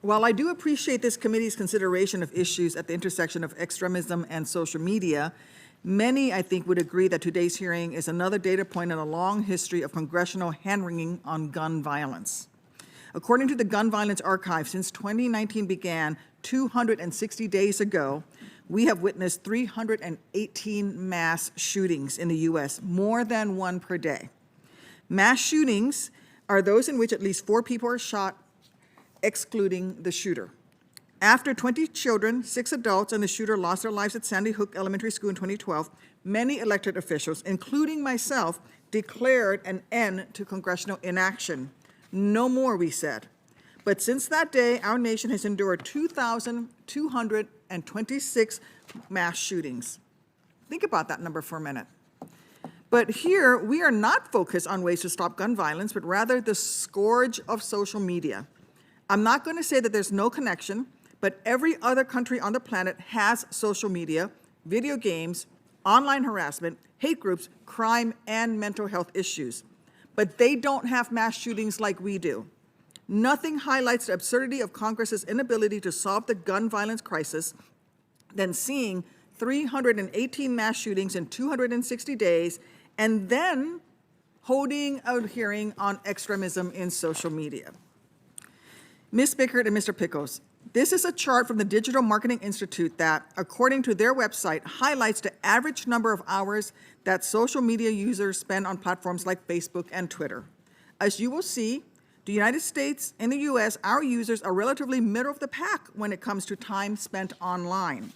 While I do appreciate this committee's consideration of issues at the intersection of extremism and social media, many, I think, would agree that today's hearing is another data point in a long history of congressional hand-wringing on gun violence. According to the Gun Violence Archive, since 2019 began 260 days ago, we have witnessed 318 mass shootings in the U.S., more than one per day. Mass shootings are those in which at least 4 people are shot, excluding the shooter. After 20 children, 6 adults, and the shooter lost their lives at Sandy Hook Elementary School in 2012, many elected officials, including myself, declared an end to congressional inaction. No more, we said. But since that day, our nation has endured 2,226 mass shootings. Think about that number for a minute. But here, we are not focused on ways to stop gun violence, but rather the scourge of social media. I'm not going to say that there's no connection, but every other country on the planet has social media, video games, online harassment, hate groups, crime, and mental health issues. But they don't have mass shootings like we do. Nothing highlights the absurdity of Congress's inability to solve the gun violence crisis than seeing 318 mass shootings in 260 days and then holding a hearing on extremism in social media. Ms. Bickert and Mr. Pickles, this is a chart from the Digital Marketing Institute that, according to their website, highlights the average number of hours that social media users spend on platforms like Facebook and Twitter. As you will see, the United States and the US, our users are relatively middle of the pack when it comes to time spent online.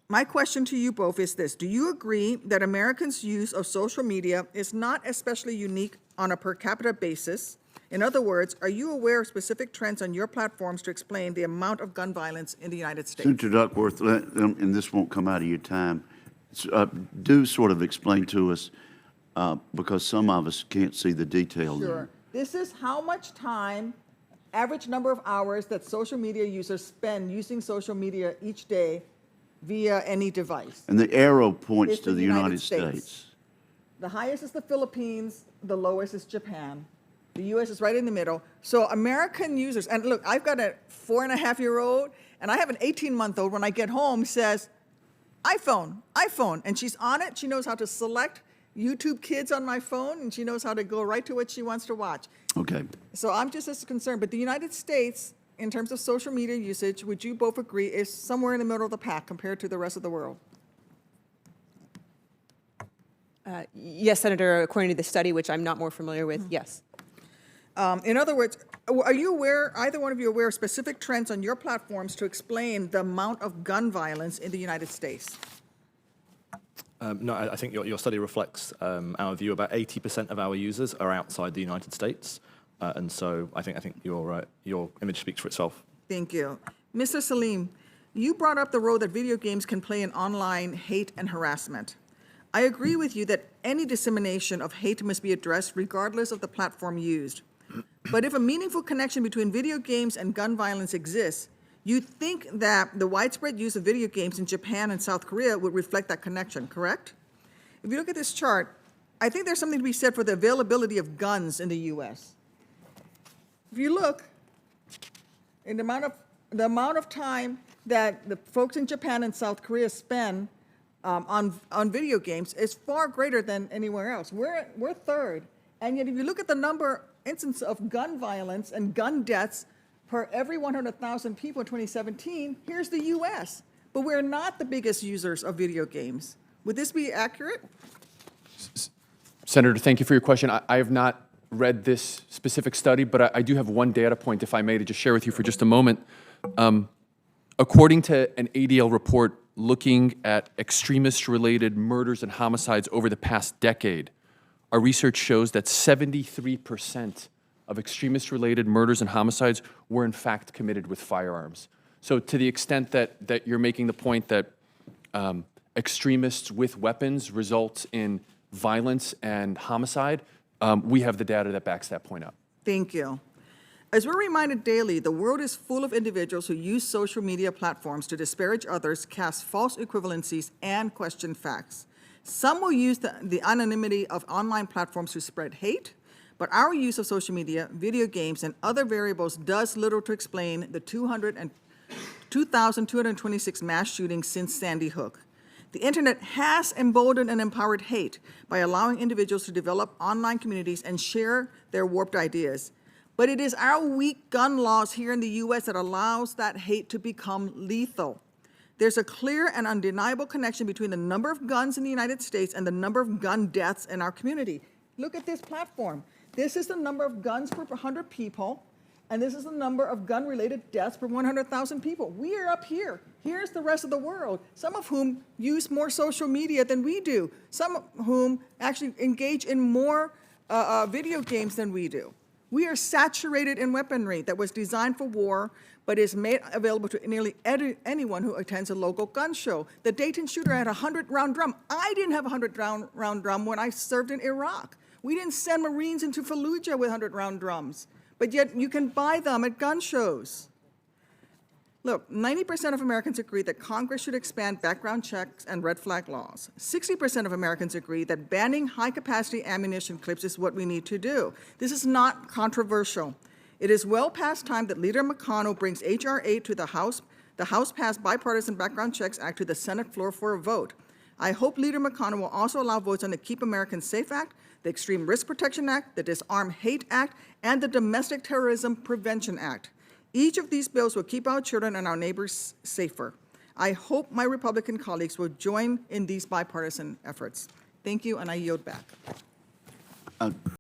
My question to you both is this: do you agree that Americans' use of social media is not especially unique on a per capita basis? In other words, are you aware of specific trends on your platforms to explain the amount of gun violence in the United States? Senator Duckworth, and this won't come out of your time, do sort of explain to us, because some of us can't see the detail. Sure. There. This is how much time, average number of hours that social media users spend using social media each day via any device. And the arrow points It's to the United States. The highest is the Philippines, the lowest is Japan. The U.S. is right in the middle. So American users, and look, I've got a 4.5-year-old, and I have an 18-month-old. When I get home, says, iPhone, iPhone, and she's on it. She knows how to select YouTube Kids on my phone, and she knows how to go right to what she wants to watch. Okay. So I'm just as concerned. But the United States, in terms of social media usage, would you both agree, is somewhere in the middle of the pack compared to the rest of the world? Yes, Senator, according to the study, which I'm not more familiar with, yes. In other words, are you aware, either one of you aware of specific trends on your platforms to explain the amount of gun violence in the United States? No, I think your study reflects our view. About 80% of our users are outside the United States, and so I think your image speaks for itself. Thank you. Mr. Salim, you brought up the role that video games can play in online hate and harassment. I agree with you that any dissemination of hate must be addressed regardless of the platform used. But if a meaningful connection between video games and gun violence exists, you think that the widespread use of video games in Japan and South Korea would reflect that connection, correct? If you look at this chart, I think there's something to be said for the availability of guns in the U.S. If you look, in the amount of time that the folks in Japan and South Korea spend on video games is far greater than anywhere else. We're third, and yet if you look at the instance of gun violence and gun deaths per every 100,000 people in 2017, here's the U.S. But we're not the biggest users of video games. Would this be accurate? Senator, thank you for your question. I have not read this specific study, but I do have one data point, if I may, to just share with you for just a moment. According to an ADL report looking at extremist-related murders and homicides over the past decade, our research shows that 73% of extremist-related murders and homicides were in fact committed with firearms. So to the extent that you're making the point that extremists with weapons result in violence and homicide, we have the data that backs that point up. Thank you. As we're reminded daily, the world is full of individuals who use social media platforms to disparage others, cast false equivalencies, and question facts. Some will use the anonymity of online platforms to spread hate, But our use of social media, video games, and other variables does little to explain the 2,226 mass shootings since Sandy Hook. The internet has emboldened and empowered hate by allowing individuals to develop online communities and share their warped ideas. But it is our weak gun laws here in the U.S. that allows that hate to become lethal. There's a clear and undeniable connection between the number of guns in the United States and the number of gun deaths in our community. Look at this platform. This is the number of guns per 100 people, and this is the number of gun-related deaths per 100,000 people. We are up here. Here's the rest of the world, some of whom use more social media than we do, some of whom actually engage in more video games than we do. We are saturated in weaponry that was designed for war, but is made available to nearly anyone who attends a local gun show. The Dayton shooter had a 100-round drum. I didn't have a 100-round drum when I served in Iraq. We didn't send Marines into Fallujah with 100-round drums, but yet you can buy them at gun shows. Look, 90% of Americans agree that Congress should expand background checks and red flag laws. 60% of Americans agree that banning high-capacity ammunition clips is what we need to do. This is not controversial. It is well past time that Leader McConnell brings H.R. 8 to the House-passed Bipartisan Background Checks Act to the Senate floor for a vote. I hope Leader McConnell will also allow votes on the Keep Americans Safe Act, the Extreme Risk Protection Act, the Disarm Hate Act, and the Domestic Terrorism Prevention Act. Each of these bills will keep our children and our neighbors safer. I hope my Republican colleagues will join in these bipartisan efforts. Thank you, and I yield back.